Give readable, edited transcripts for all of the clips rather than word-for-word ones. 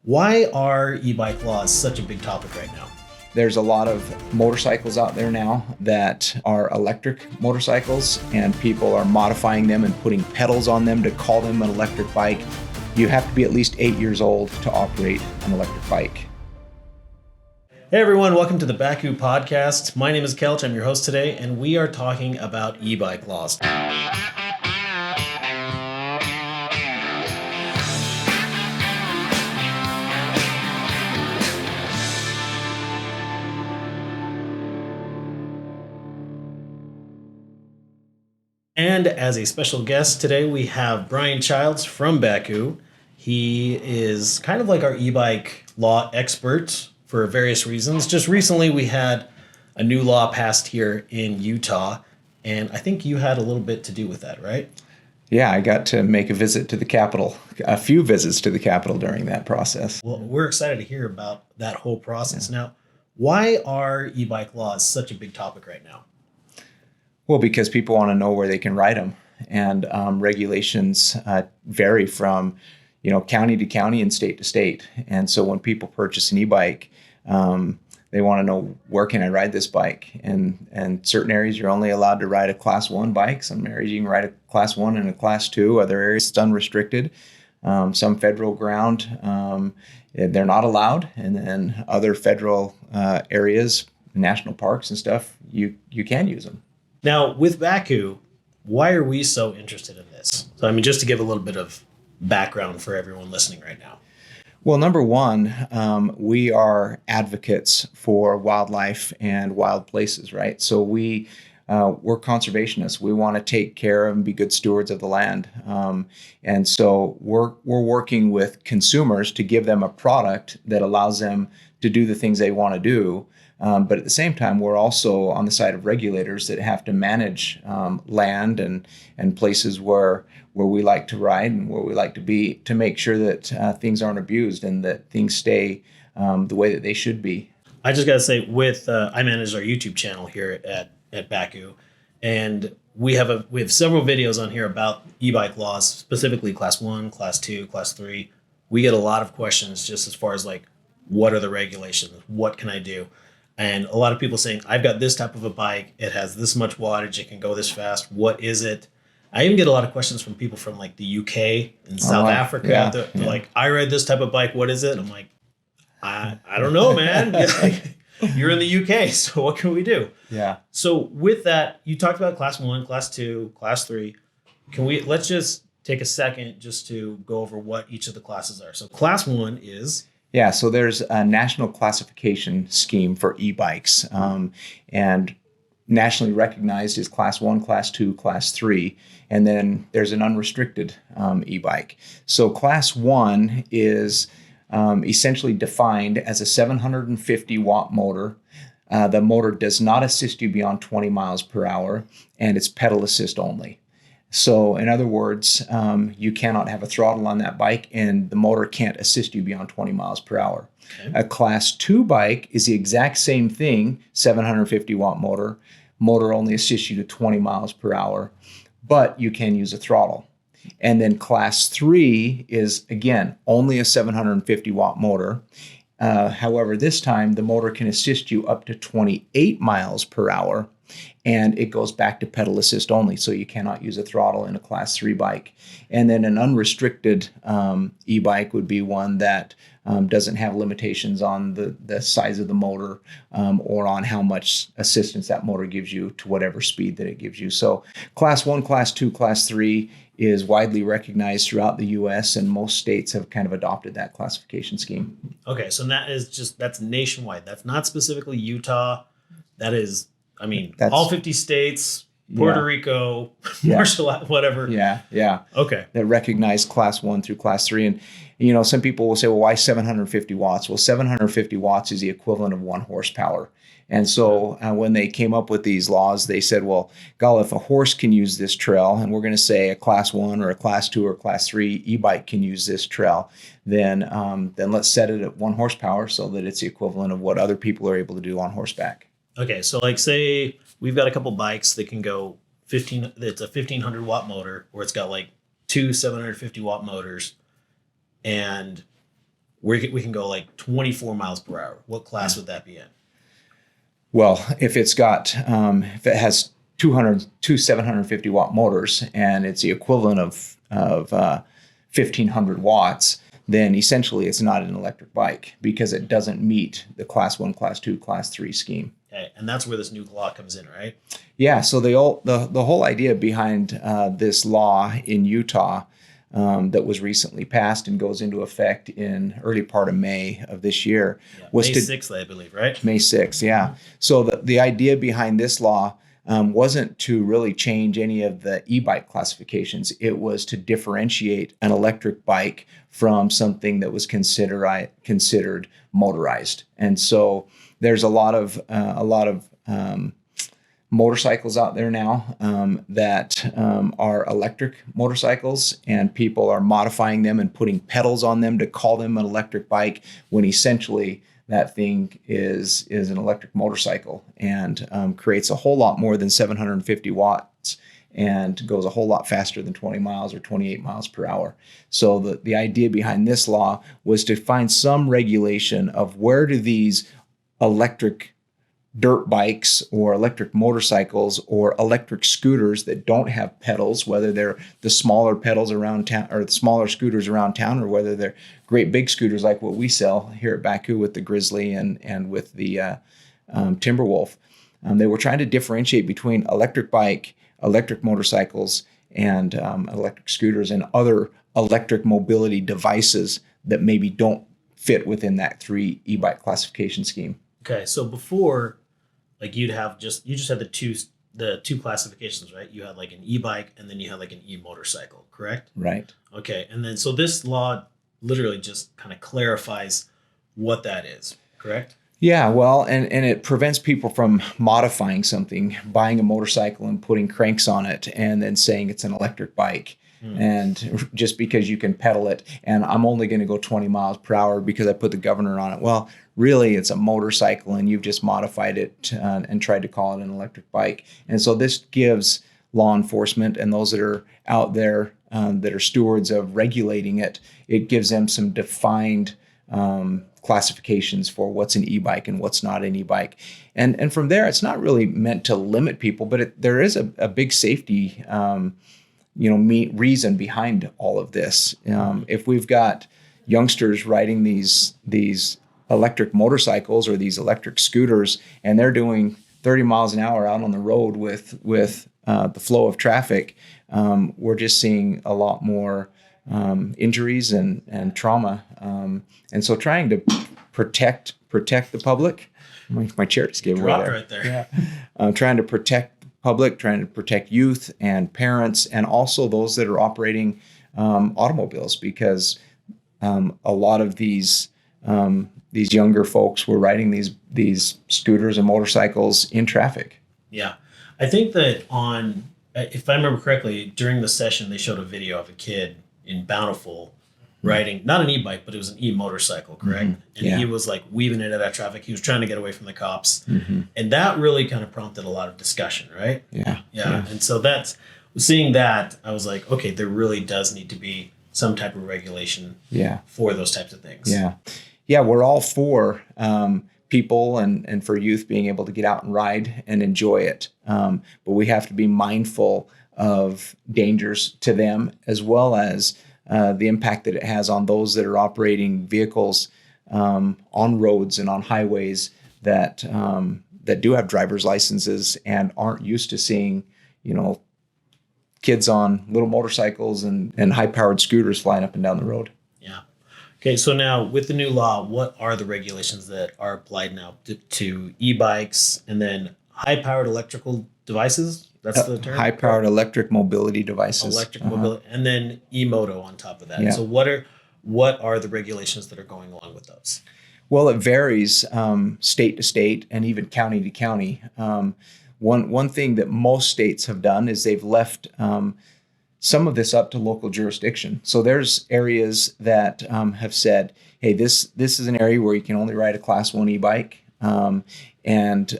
Why are e-bike laws such a big topic right now? There's a lot of motorcycles out there now that are electric motorcycles, and people are modifying them and putting pedals on them to call them an electric bike. You have to be at least 8 years old to operate an electric bike. Hey everyone, welcome to the Bakcou Podcast. My name is Kelch, I'm your host today, and we are talking about e-bike laws. And as a special guest today, we have Brian Childs from Bakcou. He is kind of like our e-bike law expert for various reasons. Just recently, we had a new law passed here in Utah, and I think you had a little bit to do with that, right? Yeah, I got to make a visit to the Capitol, a few visits to the Capitol during that process. Well, we're excited to hear about that whole process. Now, why are e-bike laws such a big topic right now? Well, because people want to know where they can ride them, and regulations vary from, county to county and state to state. And so when people purchase an e-bike, they want to know, where can I ride this bike? And certain areas you're only allowed to ride a Class 1 bike. Some areas you can ride a Class 1 and a Class 2. Other areas it's unrestricted. Some federal ground they're not allowed, and then other federal areas, national parks and stuff, you can use them. Now, with Bakcou, why are we so interested in this? So, just to give a little bit of background for everyone listening right now. Well, number one, we are advocates for wildlife and wild places, right? So we're conservationists. We want to take care of and be good stewards of the land. And so we're working with consumers to give them a product that allows them to do the things they want to do. But at the same time, we're also on the side of regulators that have to manage land and places where we like to ride and where we like to be, to make sure that things aren't abused and that things stay the way that they should be. I just got to say, I manage our YouTube channel here at Bakcou, and we have several videos on here about e-bike laws, specifically Class 1, Class 2, Class 3. We get a lot of questions just as far as what are the regulations? What can I do? And a lot of people saying, I've got this type of a bike. It has this much wattage. It can go this fast. What is it? I even get a lot of questions from people from the UK and South Africa. Yeah. Like, I ride this type of bike. What is it? I'm like, I don't know, man. You're in the UK, so what can we do? Yeah. So with that, you talked about Class 1, Class 2, Class 3. Let's just take a second just to go over what each of the classes are. So Class 1 is... Yeah, so there's a national classification scheme for e-bikes, and nationally recognized is Class 1, Class 2, Class 3, and then there's an unrestricted e-bike. So Class 1 is essentially defined as a 750-watt motor. The motor does not assist you beyond 20 miles per hour, and it's pedal assist only. So in other words, you cannot have a throttle on that bike, and the motor can't assist you beyond 20 miles per hour. Okay. A Class 2 bike is the exact same thing, 750-watt motor. Motor only assists you to 20 miles per hour, but you can use a throttle. And then Class 3 is, again, only a 750-watt motor. However, this time the motor can assist you up to 28 miles per hour, and it goes back to pedal assist only, so you cannot use a throttle in a Class 3 bike. And then an unrestricted e-bike would be one that doesn't have limitations on the size of the motor or on how much assistance that motor gives you to whatever speed that it gives you. So Class 1, Class 2, Class 3 is widely recognized throughout the U.S., and most states have kind of adopted that classification scheme. Okay, so that's nationwide. That's not specifically Utah. That is... all 50 states, Puerto Rico, Marshall, whatever. Yeah. Okay. That recognize Class 1 through Class 3. And, some people will say, well, why 750 watts? Well, 750 watts is the equivalent of 1 horsepower. And so when they came up with these laws, they said, well, golly, if a horse can use this trail, and we're going to say a Class 1 or a Class 2 or Class 3 e-bike can use this trail, then let's set it at 1 horsepower so that it's the equivalent of what other people are able to do on horseback. Okay, so say we've got a couple bikes that can go 15, it's a 1500 watt motor, or it's got two 750 watt motors, and we can go like 24 miles per hour. What class would that be in? Well, if it's got if it has two 750 watt motors and it's the equivalent of 1500 watts, then essentially it's not an electric bike because it doesn't meet the class 1, class 2, class 3 scheme. Okay, and that's where this new law comes in, right? Yeah. So the whole idea behind this law in Utah that was recently passed and goes into effect in early part of May of this year was May 6th, I believe, right? May 6th, yeah. So the idea behind this law wasn't to really change any of the e-bike classifications. It was to differentiate an electric bike from something that was considered motorized. And so there's a lot of motorcycles out there now that are electric motorcycles, and people are modifying them and putting pedals on them to call them an electric bike when essentially that thing is an electric motorcycle and creates a whole lot more than 750 watts and goes a whole lot faster than 20 miles or 28 miles per hour. So the idea behind this law was to find some regulation of where do these electric dirt bikes or electric motorcycles or electric scooters that don't have pedals, whether they're the smaller pedals around town or the smaller scooters around town, or whether they're great big scooters like what we sell here at Bakcou with the Grizzly and with the Timberwolf. They were trying to differentiate between electric bike, electric motorcycles, and electric scooters and other electric mobility devices that maybe don't fit within that 3 e-bike classification scheme. Okay, so before, like you just had the two classifications, right? You had like an e-bike and then you had like an e-motorcycle, correct? Right. Okay, and then so this law literally just kind of clarifies what that is, correct? Yeah, well, and it prevents people from modifying something, buying a motorcycle and putting cranks on it and then saying it's an electric bike. And just because you can pedal it and I'm only going to go 20 miles per hour because I put the governor on it. Well, really, it's a motorcycle and you've just modified it and tried to call it an electric bike. And so this gives law enforcement and those that are out there that are stewards of regulating it, it gives them some defined classifications for what's an e-bike and what's not an e-bike. And from there, it's not really meant to limit people, but there is a big safety reason behind all of this. If we've got youngsters riding these electric motorcycles or these electric scooters, and they're doing 30 miles an hour out on the road with the flow of traffic, we're just seeing a lot more injuries and trauma. And so trying to protect the public. My chair just gave away there. Right there. Yeah. Trying to protect public, trying to protect youth and parents, and also those that are operating automobiles, because a lot of these younger folks were riding these scooters and motorcycles in traffic. Yeah, I think that if I remember correctly, during the session they showed a video of a kid in Bountiful riding not an e-bike, but it was an e-motorcycle, correct? Mm-hmm. And he was like weaving into that traffic. He was trying to get away from the cops, and that really kind of prompted a lot of discussion, right? Yeah. And so seeing that, I was like, okay, there really does need to be some type of regulation for those types of things. Yeah, we're all for people and for youth being able to get out and ride and enjoy it. But we have to be mindful of dangers to them, as well as the impact that it has on those that are operating vehicles on roads and on highways that do have driver's licenses and aren't used to seeing, kids on little motorcycles and high-powered scooters flying up and down the road. Yeah. Okay, so now with the new law, what are the regulations that are applied now to e-bikes and then high-powered electrical devices? That's the term? High-powered electric mobility devices. Electric mobility, and then eMoto on top of that. Yeah. So what are the regulations that are going along with those? Well, it varies state to state and even county to county. One thing that most states have done is they've left some of this up to local jurisdiction. So there's areas that have said, hey, this is an area where you can only ride a Class 1 e-bike, and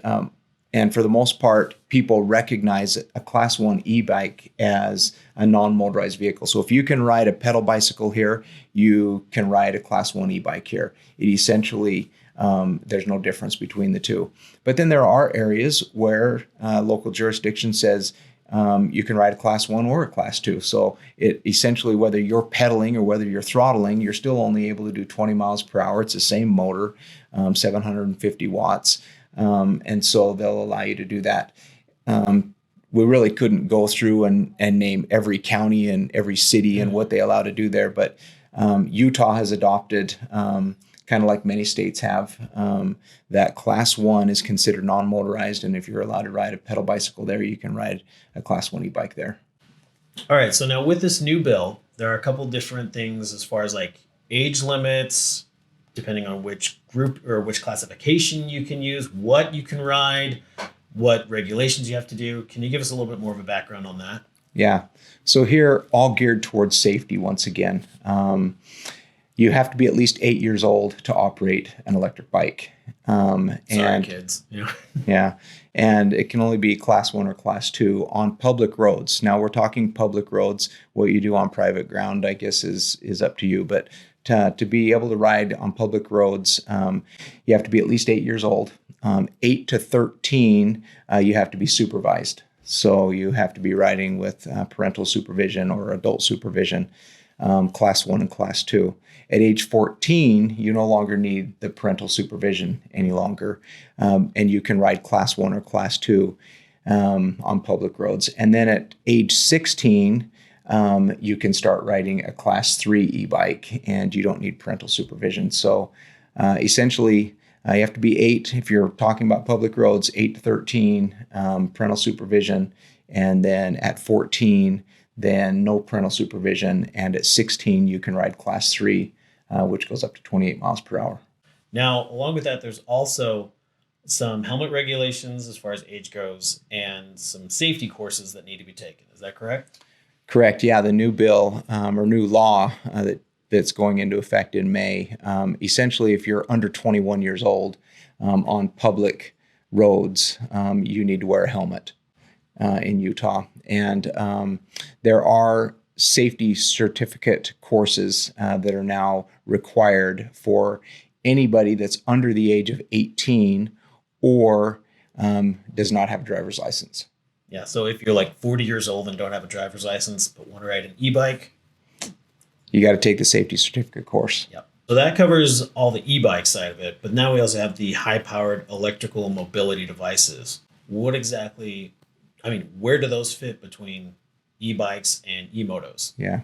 And for the most part, people recognize a Class 1 e-bike as a non-motorized vehicle. So if you can ride a pedal bicycle here, you can ride a Class 1 e-bike here. It essentially, there's no difference between the two. But then there are areas where local jurisdiction says you can ride a Class 1 or a Class 2. So it essentially, whether you're pedaling or whether you're throttling, you're still only able to do 20 miles per hour. It's the same motor, 750 watts. And so they'll allow you to do that. We really couldn't go through and name every county and every city and what they allow to do there. But Utah has adopted, kind of like many states have, that Class 1 is considered non-motorized. And if you're allowed to ride a pedal bicycle there, you can ride a Class 1 e-bike there. All right. So now with this new bill, there are a couple different things as far as like age limits, depending on which group or which classification you can use, what you can ride, what regulations you have to do. Can you give us a little bit more of a background on that? Yeah. So here, all geared towards safety once again. You have to be at least 8 years old to operate an electric bike. Sorry, kids. Yeah. And it can only be Class 1 or Class 2 on public roads. Now, we're talking public roads. What you do on private ground, I guess, is up to you. But to be able to ride on public roads, you have to be at least 8 years old. 8 to 13, you have to be supervised. So you have to be riding with parental supervision or adult supervision, Class 1 and Class 2. At age 14, you no longer need the parental supervision any longer, and you can ride Class 1 or Class 2 on public roads. And then at age 16, you can start riding a Class 3 e-bike, and you don't need parental supervision. So essentially, you have to be 8 if you're talking about public roads, 8 to 13, parental supervision, and then at 14, then no parental supervision, and at 16, you can ride Class 3, which goes up to 28 miles per hour. Now, along with that, there's also some helmet regulations as far as age goes and some safety courses that need to be taken. Is that correct? Correct. Yeah, the new bill or new law that's going into effect in May. Essentially, if you're under 21 years old on public roads, you need to wear a helmet in Utah. And there are safety certificate courses that are now required for anybody that's under the age of 18 or does not have a driver's license. Yeah, so if you're like 40 years old and don't have a driver's license but want to ride an e-bike, you got to take the safety certificate course. Yep. So that covers all the e-bike side of it, but now we also have the high-powered electrical mobility devices. What exactly, where do those fit between e-bikes and eMotos? Yeah.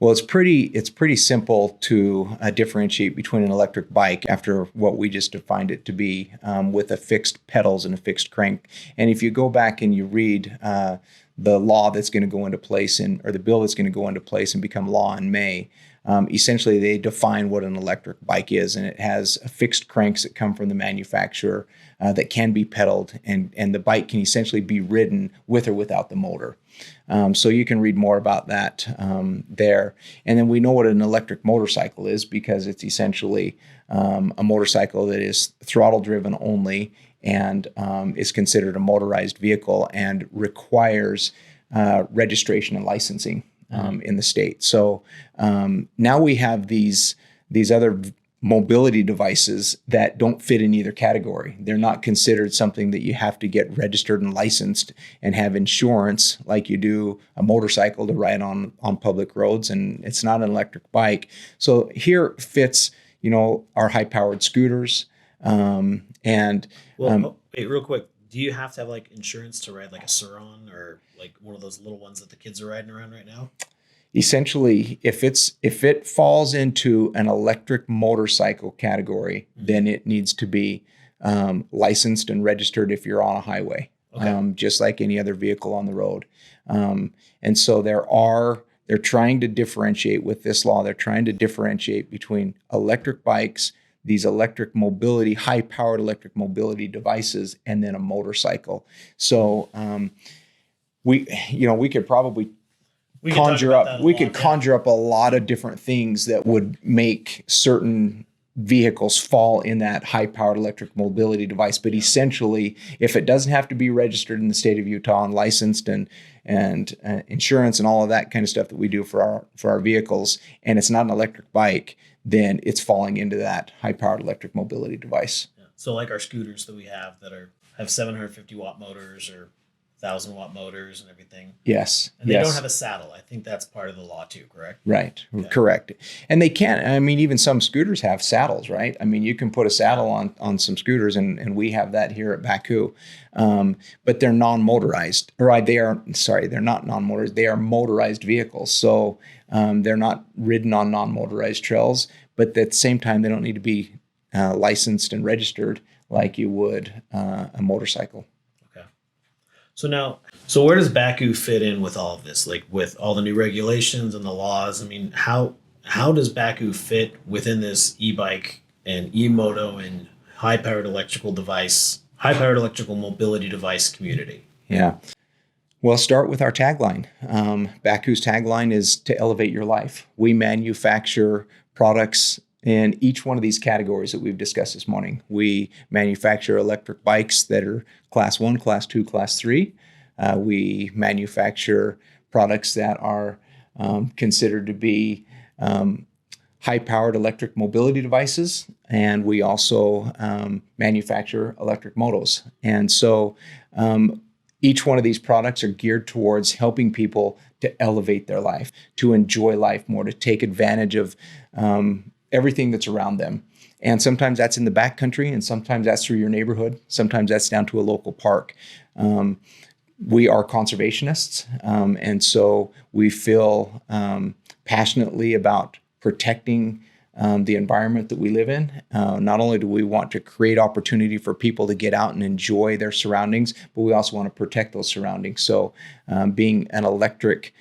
Well, it's pretty simple to differentiate between an electric bike after what we just defined it to be, with a fixed pedals and a fixed crank. And if you go back and you read the law that's going to go into place or the bill that's going to go into place and become law in May, essentially they define what an electric bike is, and it has fixed cranks that come from the manufacturer that can be pedaled, and the bike can essentially be ridden with or without the motor. So you can read more about that there. And then we know what an electric motorcycle is because it's essentially a motorcycle that is throttle driven only and is considered a motorized vehicle and requires registration and licensing in the state. So now we have these other mobility devices that don't fit in either category. They're not considered something that you have to get registered and licensed and have insurance like you do a motorcycle to ride on public roads, and it's not an electric bike. So here fits, our high-powered scooters. Wait, real quick, do you have to have like insurance to ride like a Suron or like one of those little ones that the kids are riding around right now? Essentially, if it falls into an electric motorcycle category, then it needs to be licensed and registered if you're on a highway, just like any other vehicle on the road. And so they're trying to differentiate with this law. They're trying to differentiate between electric bikes, these electric mobility, high-powered electric mobility devices, and then a motorcycle. So we could probably conjure up a lot of different things that would make certain vehicles fall in that high-powered electric mobility device. But essentially, if it doesn't have to be registered in the state of Utah and licensed and insurance and all of that kind of stuff that we do for our vehicles, and it's not an electric bike, then it's falling into that high-powered electric mobility device. Yeah. So like our scooters that we have have 750 watt motors or 1,000-watt motors and everything. Yes. And they don't have a saddle. I think that's part of the law too, correct? Right. Okay. Correct. And they can't, I mean, even some scooters have saddles, right? I mean, you can put a saddle on some scooters, and we have that here at Bakcou. But they're non-motorized, they're not non-motorized. They are motorized vehicles. So they're not ridden on non-motorized trails, but at the same time, they don't need to be licensed and registered like you would a motorcycle. So where does Bakcou fit in with all of this? Like with all the new regulations and the laws? I mean, how does Bakcou fit within this e-bike and eMoto and high-powered electrical mobility device community? Yeah. Well, start with our tagline. Bakcou's tagline is to elevate your life. We manufacture products in each one of these categories that we've discussed this morning. We manufacture electric bikes that are class 1, class 2, class 3. We manufacture products that are considered to be high-powered electric mobility devices, and we also manufacture electric motos. And so each one of these products are geared towards helping people to elevate their life, to enjoy life more, to take advantage of everything that's around them. And sometimes that's in the backcountry, and sometimes that's through your neighborhood. Sometimes that's down to a local park. We are conservationists, and so we feel passionately about protecting the environment that we live in. Not only do we want to create opportunity for people to get out and enjoy their surroundings, but we also want to protect those surroundings. So being an electric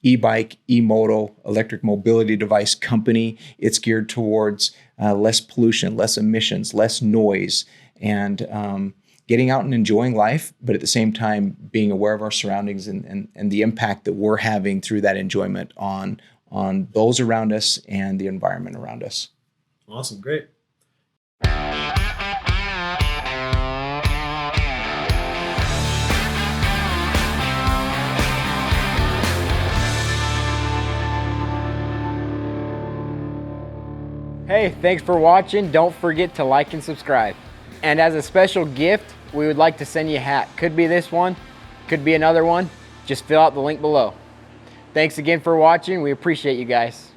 e-bike, eMoto, electric mobility device company, it's geared towards less pollution, less emissions, less noise, and getting out and enjoying life, but at the same time being aware of our surroundings and the impact that we're having through that enjoyment on those around us and the environment around us. Awesome. Great. Hey, thanks for watching. Don't forget to like and subscribe. And as a special gift, we would like to send you a hat. Could be this one, could be another one. Just fill out the link below. Thanks again for watching. We appreciate you guys.